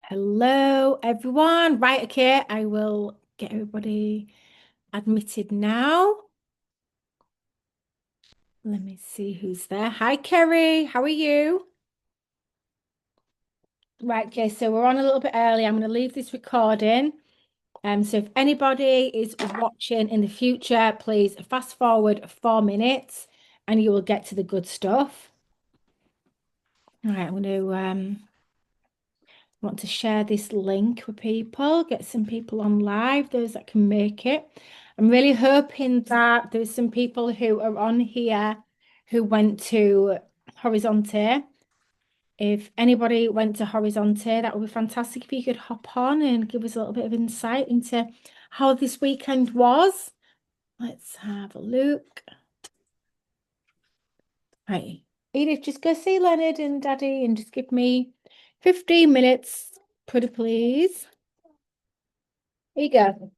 Hello, everyone. Right, okay, I will get everybody admitted now. Let me see who's there. Hi, Kerry. How are you? Right, okay, so we're on a little bit early. I'm going to leave this recording. So if anybody is watching in the future, please fast forward 4 minutes and you will get to the good stuff. All right, I'm going to want to share this link with people, get some people on live, those that can make it. I'm really hoping that there's some people who are on here who went to Horizonte. If anybody went to Horizonte, that would be fantastic if you could hop on and give us a little bit of insight into how this weekend was. Let's have a look. Right. Edith, just go see Leonard and Daddy and just give me 15 minutes, pretty please. Here you go. Of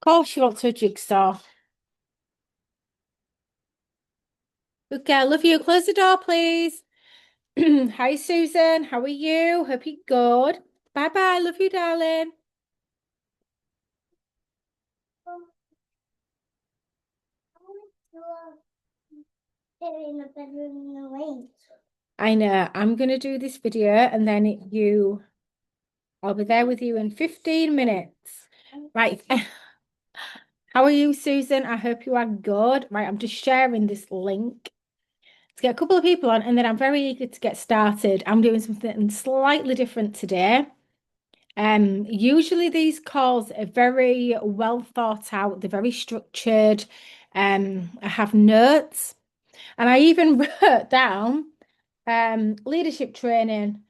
course you want to a jigsaw. Okay, I love you. Close the door, please. Hi, Susan. How are you? Hope you're good. Bye bye. Love you, darling. I know. I'm going to do this video and then I'll be there with you in 15 minutes. Right. How are you, Susan? I hope you are good. Right. I'm just sharing this link to get a couple of people on, and then I'm very eager to get started. I'm doing something slightly different today. Usually these calls are very well thought out, they're very structured. I have notes, and I even wrote down leadership training,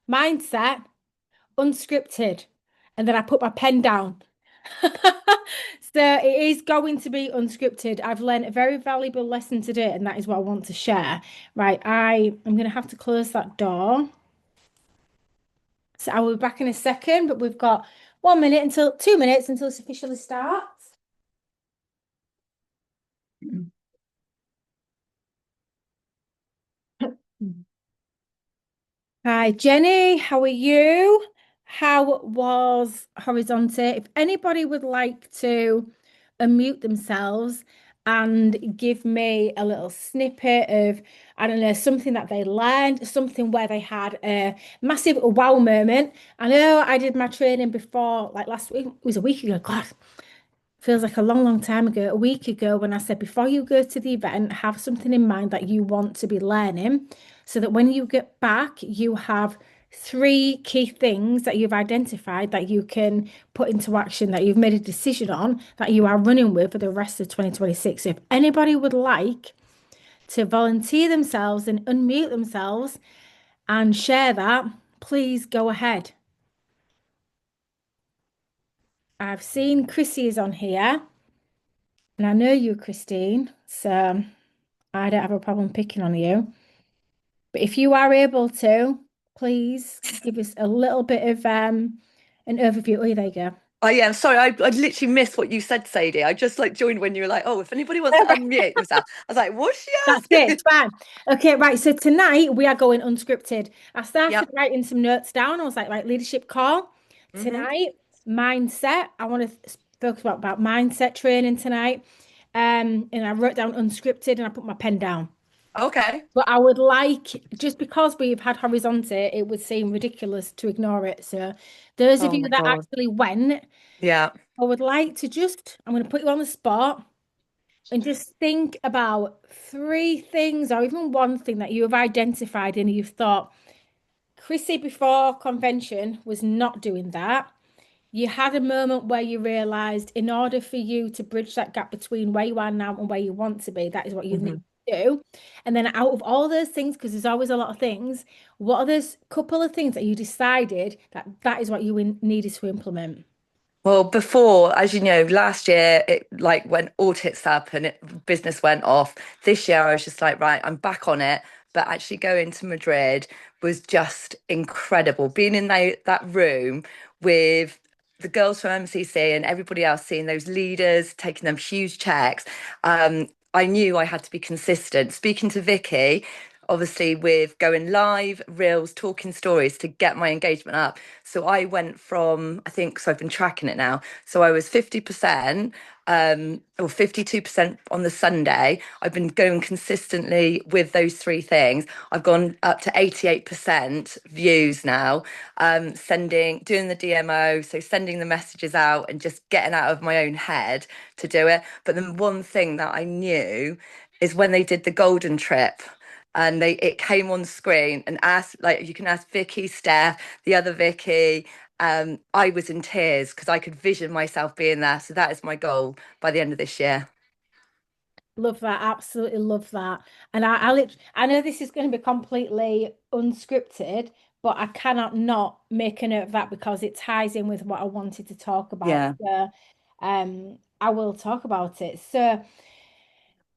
mindset, unscripted, and then I put my pen down. So it is going to be unscripted. I've learned a very valuable lesson today, and that is what I want to share. Right, I am going to have to close that door. So I will be back in a second, but we've got 1 minute until 2 minutes until this officially starts. Hi, Jenny. How are you? How was Horizonte? If anybody would like to unmute themselves and give me a little snippet of, I don't know, something that they learned, something where they had a massive wow moment. I know I did my training before, like last week, it was a week ago. God, feels like a long, long time ago, a week ago, when I said, before you go to the event, have something in mind that you want to be learning so that when you get back, you have three key things that you've identified that you can put into action, that you've made a decision on, that you are running with for the rest of 2026. So if anybody would like to volunteer themselves and unmute themselves and share that, please go ahead. I've seen Chrissy is on here. And I know you, Christine, so I don't have a problem picking on you. But if you are able to, please give us a little bit of an overview. Oh, there you go. Oh yeah, I'm sorry, I literally missed what you said, Sadie. I just like joined when you were like, oh, if anybody wants to unmute themselves. I was like, what's she That's it. asking? It's fine. Okay, right. So tonight we are going unscripted. I started Yep. writing some notes down. I was like, right, leadership call Hmm. tonight, mindset. I want to focus about mindset training tonight. And I wrote down unscripted and I put my pen down. Okay. But I would like, just because we've had Horizonte, it would seem ridiculous to ignore it. So, those of Oh you my that God. actually went, Yeah. I would like to just, I'm going to put you on the spot and just think about three things or even one thing that you have identified and you've thought, Chrissy before convention was not doing that. You had a moment where you realized in order for you to bridge that gap between where you are now and where you want to be, that is what you need Hmm. to do. And then out of all those things, because there's always a lot of things, what are those couple of things that you decided that that is what you needed to implement? Well, before, as you know, last year it like went all tits up and business went off. This year I was just like, right, I'm back on it. But actually going to Madrid was just incredible. Being in that room with the girls from MCC and everybody else, seeing those leaders, taking them huge checks. I knew I had to be consistent. Speaking to Vicky, obviously with going live, reels, talking stories to get my engagement up. So I went from, I think, so I've been tracking it now. So I was 50% or 52% on the Sunday. I've been going consistently with those three things. I've gone up to 88% views now, doing the DMO, so sending the messages out and just getting out of my own head to do it. But then one thing that I knew is when they did the golden trip and it came on screen and asked, like, you can ask Vicky, Steph, the other Vicky. I was in tears because I could vision myself being there. So that is my goal by the end of this year. Love that. Absolutely love that. And I know this is going to be completely unscripted, but I cannot not make a note of that because it ties in with what I wanted to talk about. Yeah. So, I will talk about it. So,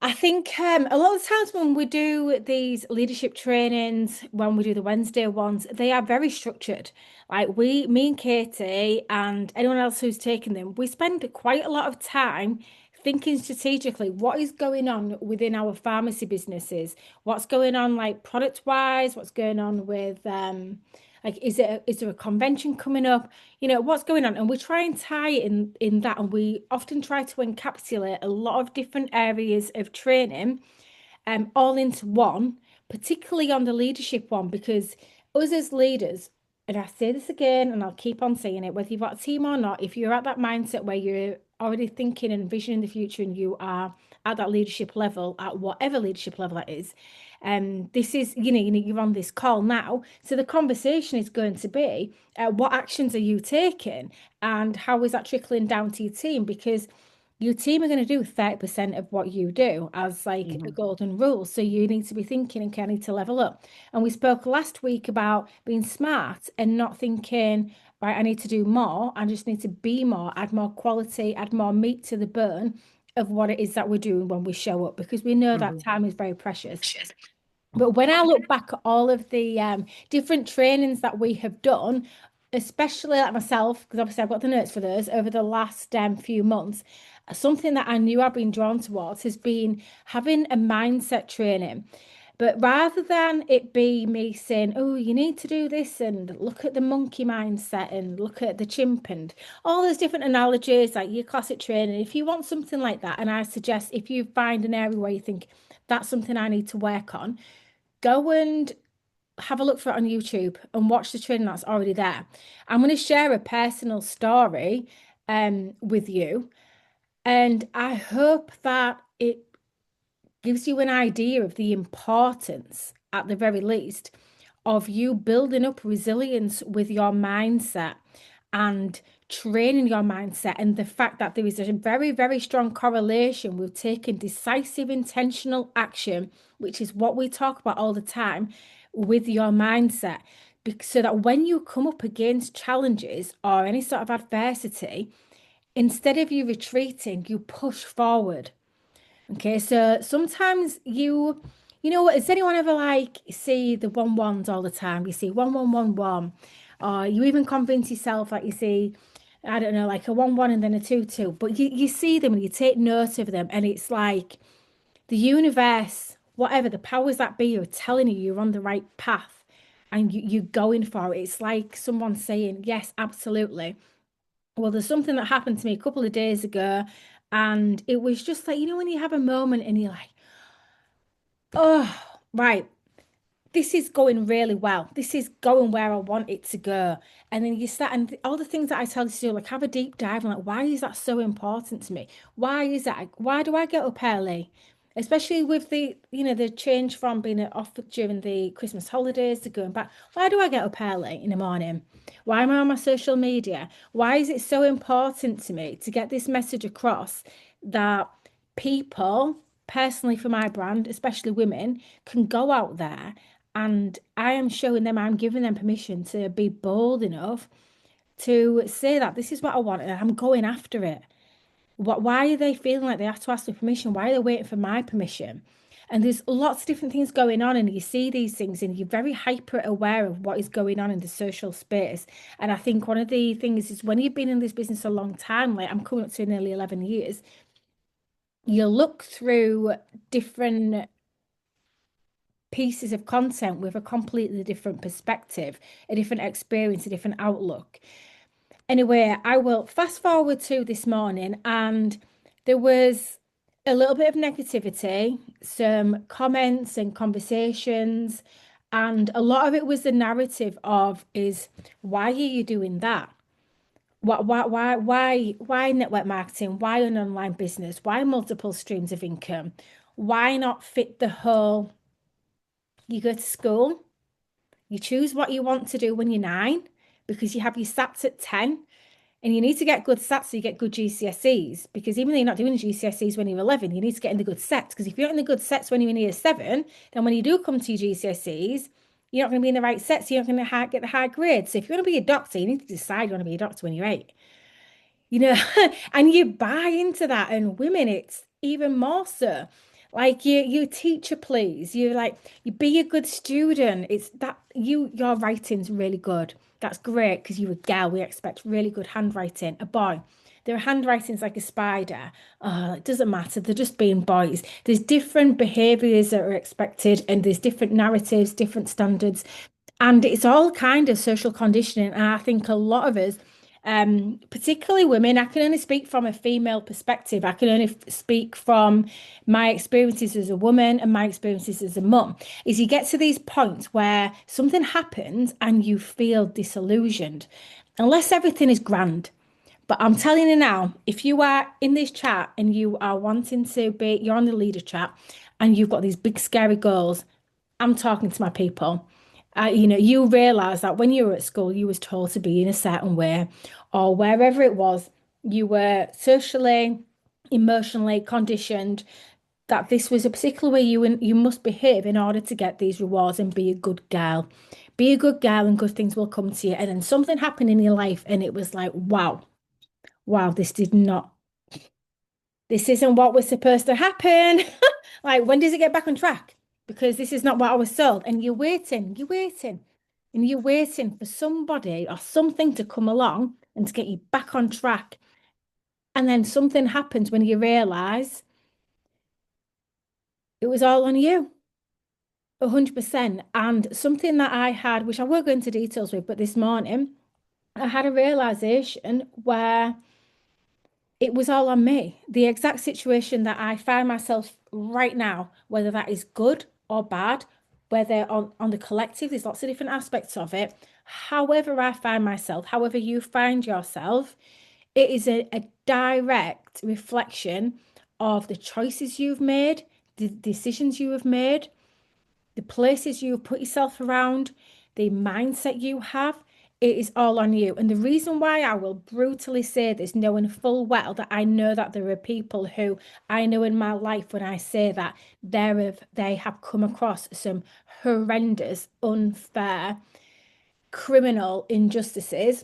I think a lot of the times when we do these leadership trainings, when we do the Wednesday ones, they are very structured. Like me and Katie and anyone else who's taken them, we spend quite a lot of time thinking strategically what is going on within our pharmacy businesses, what's going on like product wise, what's going on with like is there a convention coming up? You know, what's going on? And we try and tie it in that, and we often try to encapsulate a lot of different areas of training all into one, particularly on the leadership one, because us as leaders, and I say this again and I'll keep on saying it, whether you've got a team or not, if you're at that mindset where you're already thinking and visioning the future and you are at that leadership level, at whatever leadership level that is, this is, you're on this call now. So the conversation is going to be what actions are you taking and how is that trickling down to your team? Because your team are going to do 30% of what you do as like a Mhm. golden rule. So you need to be thinking, okay, I need to level up. And we spoke last week about being smart and not thinking, right, I need to do more. I just need to be more, add more quality, add more meat to the bone of what it is that we're doing when we show up, because we know that Mhm. time is very precious. But when I look back at all of the different trainings that we have done, especially like myself, because obviously I've got the notes for those over the last few months, something that I knew I've been drawn towards has been having a mindset training. But rather than it be me saying, oh, you need to do this and look at the monkey mindset and look at the chimp and all those different analogies, like your classic training, if you want something like that, and I suggest if you find an area where you think that's something I need to work on, go and have a look for it on YouTube and watch the training that's already there. I'm going to share a personal story with you, and I hope that it gives you an idea of the importance, at the very least, of you building up resilience with your mindset and training your mindset, and the fact that there is a very, very strong correlation with taking decisive, intentional action, which is what we talk about all the time, with your mindset. So that when you come up against challenges or any sort of adversity, instead of you retreating, you push forward. Okay, so sometimes you know what, has anyone ever like see the one ones all the time? You see 1111, or you even convince yourself like you see, I don't know, like a 1 1 and then a 2 2, but you see them and you take note of them, and it's like the universe, whatever the powers that be, are telling you you're on the right path and you're going for it. It's like someone saying, yes, absolutely. Well, there's something that happened to me a couple of days ago, and it was just like, when you have a moment and you're like, oh, right, this is going really well. This is going where I want it to go. And then you start, and all the things that I tell you to do, like have a deep dive and like, why is that so important to me? Why is that? Why do I get up early? Especially with the change from being off during the Christmas holidays to going back. Why do I get up early in the morning? Why am I on my social media? Why is it so important to me to get this message across that people, personally for my brand, especially women, can go out there, and I am showing them, I'm giving them permission to be bold enough to say that this is what I want and I'm going after it. Why are they feeling like they have to ask for permission? Why are they waiting for my permission? And there's lots of different things going on, and you see these things, and you're very hyper aware of what is going on in the social space. And I think one of the things is when you've been in this business a long time, like I'm coming up to nearly 11 years, you look through different pieces of content with a completely different perspective, a different experience, a different outlook. Anyway, I will fast forward to this morning, and there was a little bit of negativity, some comments and conversations, and a lot of it was the narrative of is why are you doing that? Why network marketing? Why an online business? Why multiple streams of income? Why not fit the whole? You go to school, you choose what you want to do when you're 9 because you have your SATs at 10. And you need to get good stats so you get good GCSEs. Because even though you're not doing GCSEs when you're 11, you need to get in the good sets. Because if you're not in the good sets when you're in year 7, then when you do come to your GCSEs, you're not going to be in the right sets. So you're not going to get the high grades. So if you want to be a doctor, you need to decide you want to be a doctor when you're 8. You know, and you buy into that. And women, it's even more so. Like you teacher, please. You like you be a good student. It's that your writing's really good. That's great because you're a girl. We expect really good handwriting. A boy, their handwriting's like a spider. Oh, it doesn't matter. They're just being boys. There's different behaviors that are expected, and there's different narratives, different standards. And it's all kind of social conditioning. And I think a lot of us, particularly women, I can only speak from a female perspective. I can only speak from my experiences as a woman and my experiences as a mum. Is you get to these points where something happens and you feel disillusioned, unless everything is grand. But I'm telling you now, if you are in this chat and you are wanting to be, you're on the leader chat and you've got these big scary goals, I'm talking to my people. You realize that when you were at school, you was told to be in a certain way, or wherever it was, you were socially, emotionally conditioned that this was a particular way you must behave in order to get these rewards and be a good girl. Be a good girl and good things will come to you. And then something happened in your life, and it was like, wow, wow, this isn't what was supposed to happen. Like, when does it get back on track? Because this is not what I was sold. And and you're waiting for somebody or something to come along and to get you back on track. And then something happens when you realize it was all on you, 100%. And something that I had, which I won't go into details with, but this morning, I had a realization where it was all on me. The exact situation that I find myself right now, whether that is good or bad, whether on the collective, there's lots of different aspects of it. However, I find myself, however you find yourself, it is a direct reflection of the choices you've made, the decisions you have made, the places you put yourself around, the mindset you have, it is all on you. And the reason why I will brutally say this, knowing full well that I know that there are people who I know in my life when I say that they have come across some horrendous, unfair, criminal injustices,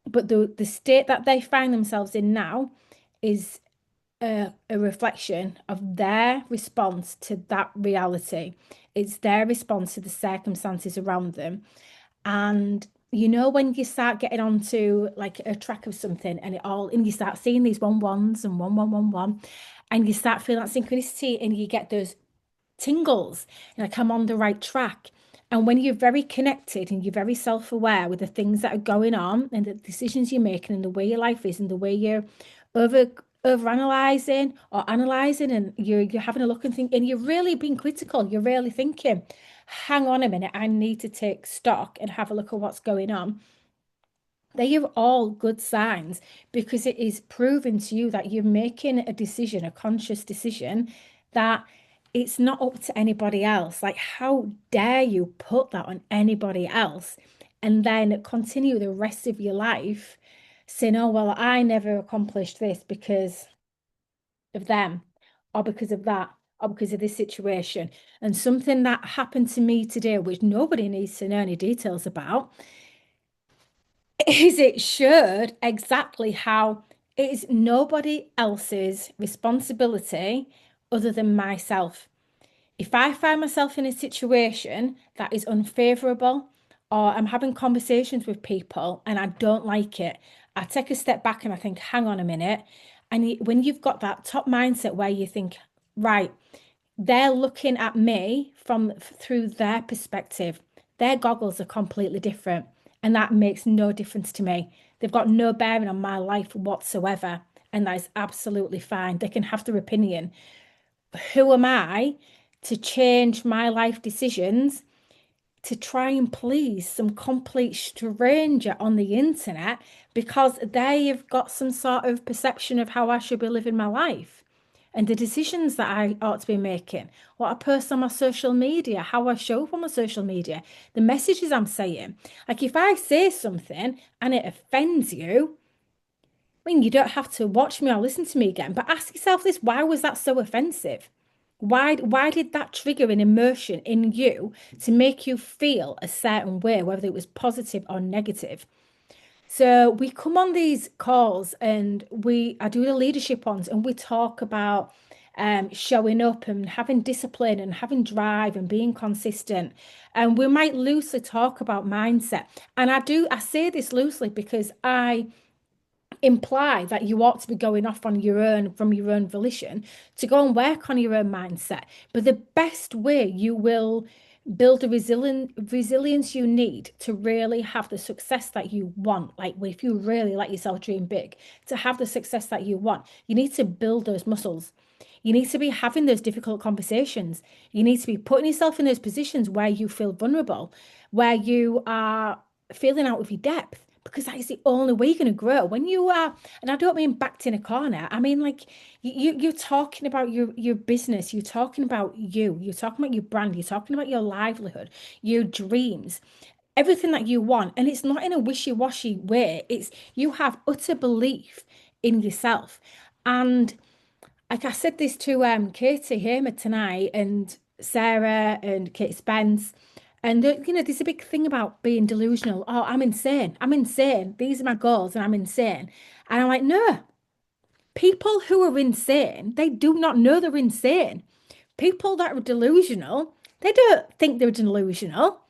but the state that they find themselves in now is a reflection of their response to that reality. It's their response to the circumstances around them. And when you start getting onto like a track of something and you start seeing these one ones and one, and you start feeling that synchronicity and you get those tingles, like I'm on the right track. And when you're very connected and you're very self-aware with the things that are going on and the decisions you're making and the way your life is and the way you're over over analyzing or analyzing and you're having a look and think and you're really being critical, you're really thinking, hang on a minute, I need to take stock and have a look at what's going on. They are all good signs because it is proven to you that you're making a decision, a conscious decision, that it's not up to anybody else. Like, how dare you put that on anybody else and then continue the rest of your life saying, oh, well, I never accomplished this because of them or because of that or because of this situation. And something that happened to me today, which nobody needs to know any details about, is it showed exactly how it is nobody else's responsibility other than myself. If I find myself in a situation that is unfavorable or I'm having conversations with people and I don't like it, I take a step back and I think, hang on a minute. And when you've got that top mindset where you think, right, they're looking at me from through their perspective. Their goggles are completely different, and that makes no difference to me. They've got no bearing on my life whatsoever, and that is absolutely fine. They can have their opinion. Who am I to change my life decisions to try and please some complete stranger on the internet because they have got some sort of perception of how I should be living my life and the decisions that I ought to be making, what I post on my social media, how I show up on my social media, the messages I'm saying. Like if I say something and it offends you, I mean, you don't have to watch me or listen to me again, but ask yourself this, why was that so offensive? Why did that trigger an emotion in you to make you feel a certain way, whether it was positive or negative? So we come on these calls and I do the leadership ones and we talk about showing up and having discipline and having drive and being consistent. And we might loosely talk about mindset. And I say this loosely because I imply that you ought to be going off on your own from your own volition to go and work on your own mindset. But the best way you will build the resilience you need to really have the success that you want, like if you really let yourself dream big, to have the success that you want, you need to build those muscles. You need to be having those difficult conversations. You need to be putting yourself in those positions where you feel vulnerable, where you are feeling out of your depth, because that is the only way you're going to grow. When you are, and I don't mean backed in a corner, I mean like you're talking about your business, you're talking about you're talking about your brand, you're talking about your livelihood, your dreams, everything that you want. And it's not in a wishy-washy way. It's you have utter belief in yourself. And like I said this to Katie Hamer tonight and Sarah and Kate Spence. And there's a big thing about being delusional. Oh, I'm insane. I'm insane. These are my goals and I'm insane. And I'm like, no, people who are insane, they do not know they're insane. People that are delusional, they don't think they're delusional.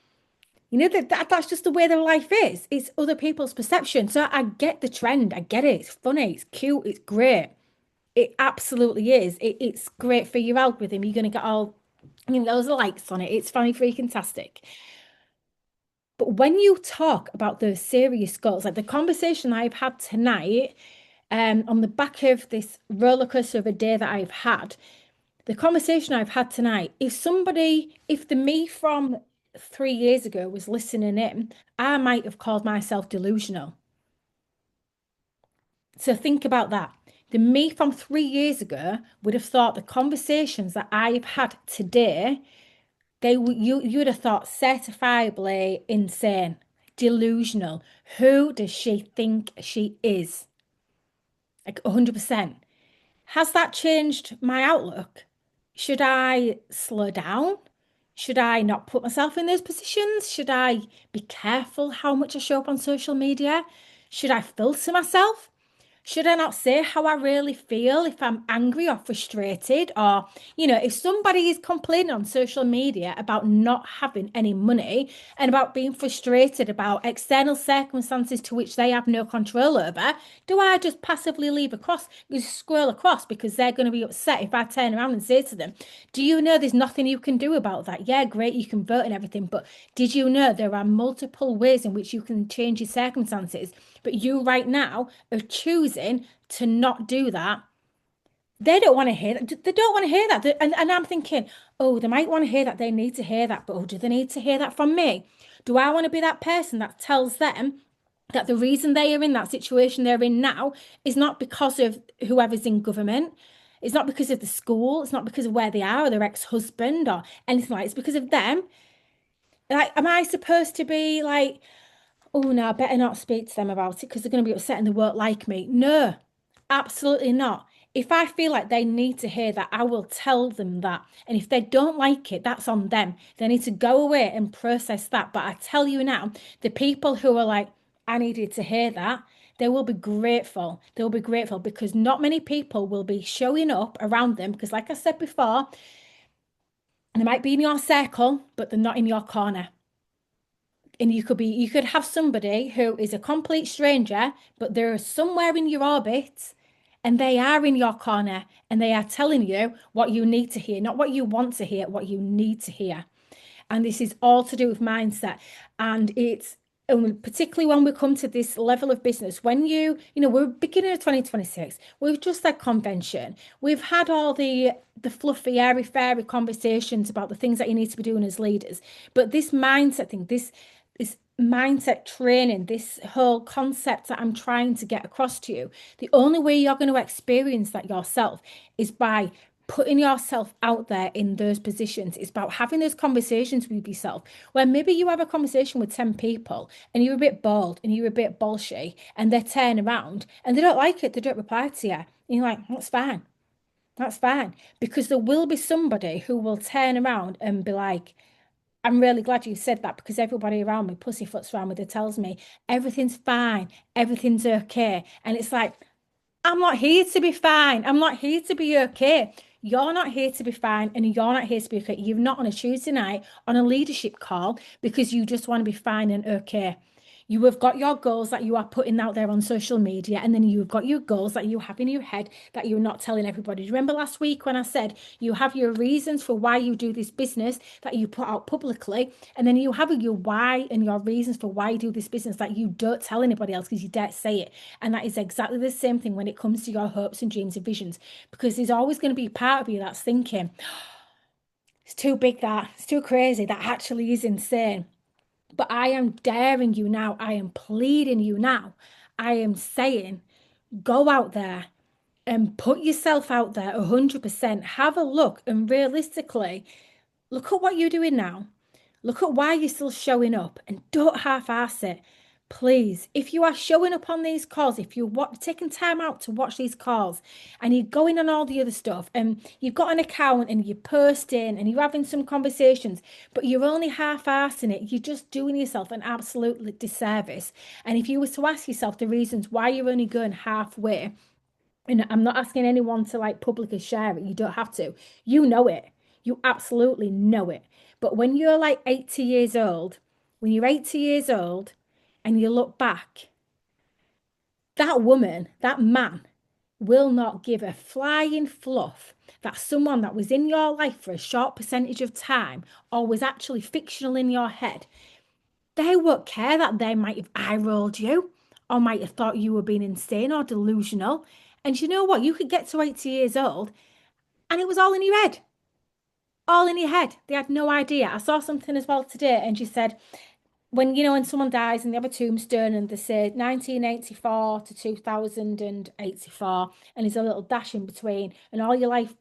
That's just the way their life is. It's other people's perception. So I get the trend. I get it. It's funny. It's cute. It's great. It absolutely is. It's great for your algorithm. You're going to get all, those likes on it. It's funny, freaking tastic. But when you talk about those serious goals, like the conversation I've had tonight, on the back of this roller coaster of a day that I've had, the conversation I've had tonight, if the me from 3 years ago was listening in, I might have called myself delusional. So think about that. The me from 3 years ago would have thought the conversations that I've had today, you would have thought certifiably insane, delusional. Who does she think she is? Like 100%. Has that changed my outlook? Should I slow down? Should I not put myself in those positions? Should I be careful how much I show up on social media? Should I filter myself? Should I not say how I really feel if I'm angry or frustrated? Or, if somebody is complaining on social media about not having any money and about being frustrated about external circumstances to which they have no control over, do I just passively just scroll across because they're going to be upset if I turn around and say to them, do you know there's nothing you can do about that? Yeah, great, you can vote and everything, but did you know there are multiple ways in which you can change your circumstances? But you right now are choosing to not do that. They don't want to hear that. They don't want to hear that. And I'm thinking, oh, they might want to hear that. They need to hear that. But oh, do they need to hear that from me? Do I want to be that person that tells them that the reason they are in that situation they're in now is not because of whoever's in government? It's not because of the school. It's not because of where they are or their ex-husband or anything like that. It's because of them. Like, am I supposed to be like, oh no, I better not speak to them about it because they're going to be upset and they won't like me? No, absolutely not. If I feel like they need to hear that, I will tell them that. And if they don't like it, that's on them. They need to go away and process that. But I tell you now, the people who are like, I needed to hear that, they will be grateful. They'll be grateful because not many people will be showing up around them. Because, like I said before, they might be in your circle, but they're not in your corner. And you could have somebody who is a complete stranger, but they're somewhere in your orbit And they are in your corner and they are telling you what you need to hear, not what you want to hear, what you need to hear. And this is all to do with mindset. And it's particularly when we come to this level of business, when we're beginning of 2026, we've just had convention, we've had all the fluffy, airy fairy conversations about the things that you need to be doing as leaders. But this mindset thing, this mindset training, this whole concept that I'm trying to get across to you, the only way you're going to experience that yourself is by putting yourself out there in those positions. It's about having those conversations with yourself where maybe you have a conversation with 10 people and you're a bit bold and you're a bit bolshy and they turn around and they don't like it, they don't reply to you. And you're like, that's fine. That's fine. Because there will be somebody who will turn around and be like, I'm really glad you said that because everybody around me, pussyfoots around me, that tells me everything's fine, everything's okay. And it's like, I'm not here to be fine. I'm not here to be okay. You're not here to be fine and you're not here to be okay. You're not on a Tuesday night on a leadership call because you just want to be fine and okay. You have got your goals that you are putting out there on social media, and then you've got your goals that you have in your head that you're not telling everybody. Do you remember last week when I said you have your reasons for why you do this business that you put out publicly, and then you have your why and your reasons for why you do this business that you don't tell anybody else because you dare say it. And that is exactly the same thing when it comes to your hopes and dreams and visions, because there's always going to be part of you that's thinking, it's too big, that it's too crazy, that actually is insane. But I am daring you now. I am pleading you now. I am saying, go out there and put yourself out there 100%. Have a look and realistically, look at what you're doing now. Look at why you're still showing up and don't half-ass it. Please, if you are showing up on these calls, if you're taking time out to watch these calls and you're going on all the other stuff and you've got an account and you're posting and you're having some conversations, but you're only half-assing it, you're just doing yourself an absolute disservice. And if you were to ask yourself the reasons why you're only going halfway, and I'm not asking anyone to like publicly share it, you don't have to. You know it. You absolutely know it. But when you're like 80 years old, when you're 80 years old and you look back, that woman, that man will not give a flying fluff that someone that was in your life for a short percentage of time or was actually fictional in your head, they won't care that they might have eye rolled you or might have thought you were being insane or delusional. And you know what? You could get to 80 years old and it was all in your head. All in your head. They had no idea. I saw something as well today, and she said, when someone dies and they have a tombstone and they say 1984 to 2084, and there's a little dash in between, and all your life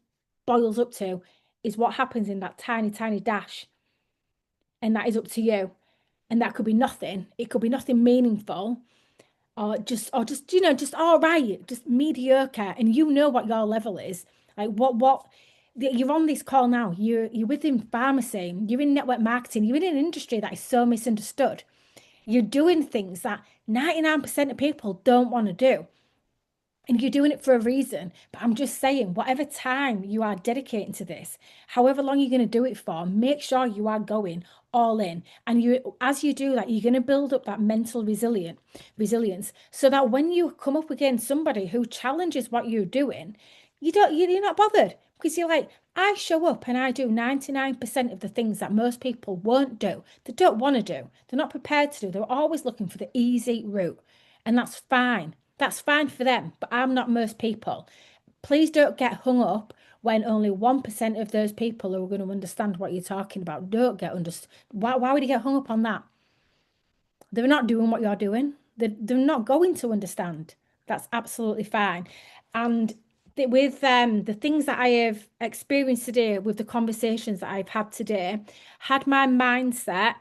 boils up to is what happens in that tiny, tiny dash. And that is up to you. And that could be nothing. It could be nothing meaningful. Or just all right, just mediocre, and you know what your level is. Like what you're on this call now. You're within pharmacy, you're in network marketing, you're in an industry that is so misunderstood. You're doing things that 99% of people don't want to do. And you're doing it for a reason. But I'm just saying, whatever time you are dedicating to this, however long you're going to do it for, make sure you are going all in. And as you do that, you're going to build up that mental resilience so that when you come up against somebody who challenges what you're doing, you're not bothered because you're like, I show up and I do 99% of the things that most people won't do. They don't want to do. They're not prepared to do. They're always looking for the easy route. And that's fine. That's fine for them, but I'm not most people. Please don't get hung up when only 1% of those people are going to understand what you're talking about. Don't get understood. Why would you get hung up on that? They're not doing what you're doing. They're not going to understand. That's absolutely fine. And with the things that I have experienced today, with the conversations that I've had today, had my mindset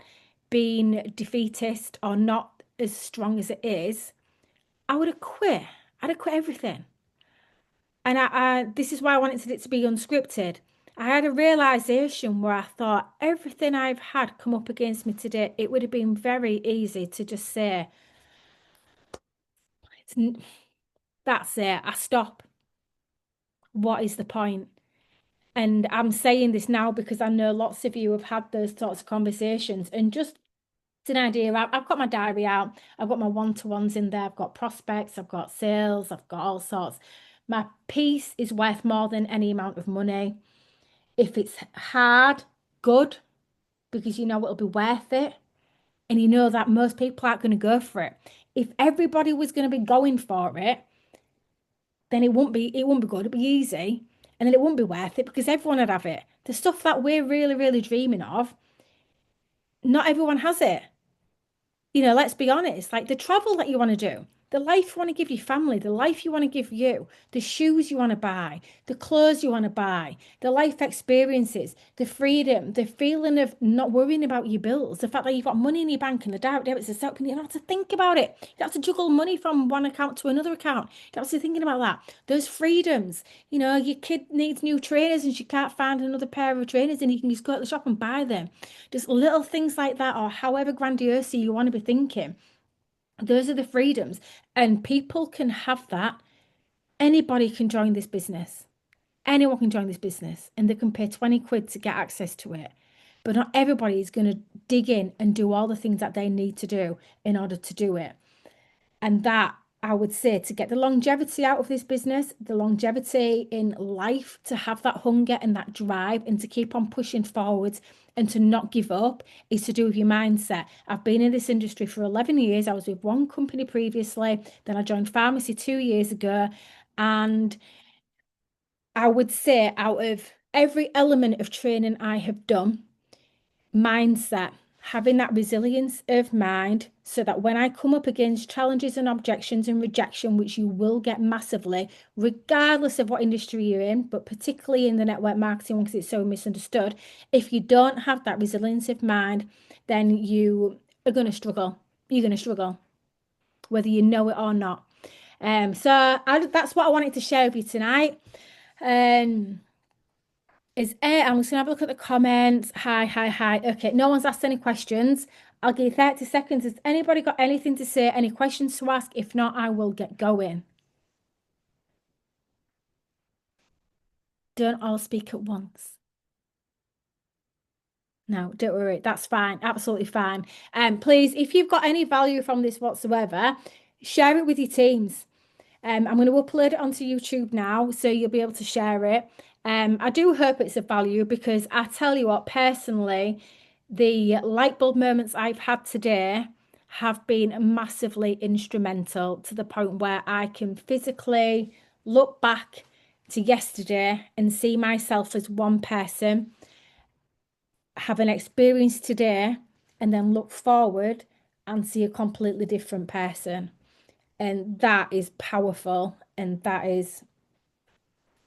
been defeatist or not as strong as it is, I would have quit. I'd have quit everything. And this is why I wanted it to be unscripted. I had a realization where I thought everything I've had come up against me today, it would have been very easy to just say, that's it, I stop. What is the point? And I'm saying this now because I know lots of you have had those sorts of conversations. And just an idea, I've got my diary out, I've got my one-to-ones in there, I've got prospects, I've got sales, I've got all sorts. My peace is worth more than any amount of money. If it's hard, good, because you know it'll be worth it. And you know that most people aren't going to go for it. If everybody was going to be going for it, then it wouldn't be good. It'd be easy. And then it wouldn't be worth it because everyone would have it. The stuff that we're really, really dreaming of, not everyone has it. Let's be honest, like the travel that you want to do, the life you want to give your family, the life you want to give you, the shoes you want to buy, the clothes you want to buy, the life experiences, the freedom, the feeling of not worrying about your bills, the fact that you've got money in your bank and the direct debits are set up and you don't have to think about it. You don't have to juggle money from one account to another account. You don't have to be thinking about that. Those freedoms, your kid needs new trainers and she can't find another pair of trainers and you can just go to the shop and buy them. Just little things like that, or however grandiose you want to be thinking. Those are the freedoms. And people can have that. Anybody can join this business. Anyone can join this business and they can pay 20 quid to get access to it. But not everybody is going to dig in and do all the things that they need to do in order to do it. And that, I would say, to get the longevity out of this business, the longevity in life, to have that hunger and that drive and to keep on pushing forwards and to not give up is to do with your mindset. I've been in this industry for 11 years. I was with one company previously, then I joined pharmacy 2 years ago. And I would say, out of every element of training I have done, mindset, having that resilience of mind so that when I come up against challenges and objections and rejection, which you will get massively, regardless of what industry you're in, but particularly in the network marketing one because it's so misunderstood, if you don't have that resilience of mind, then you are going to struggle. You're going to struggle, whether you know it or not. That's what I wanted to share with you tonight. Um, is it? I'm just gonna have a look at the comments. Hi, hi, hi. Okay, no one's asked any questions. I'll give you 30 seconds. Has anybody got anything to say? Any questions to ask? If not, I will get going. Don't all speak at once. No, don't worry. That's fine. Absolutely fine. Please, if you've got any value from this whatsoever, share it with your teams. I'm going to upload it onto YouTube now, so you'll be able to share it. I do hope it's of value because I tell you what, personally, the light bulb moments I've had today have been massively instrumental to the point where I can physically look back to yesterday and see myself as one person, have an experience today, and then look forward and see a completely different person. And that is powerful and that is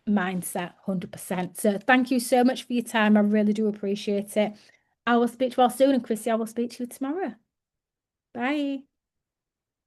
mindset 100%. So thank you so much for your time. I really do appreciate it. I will speak to you all soon, and Chrissy, I will speak to you tomorrow. Bye.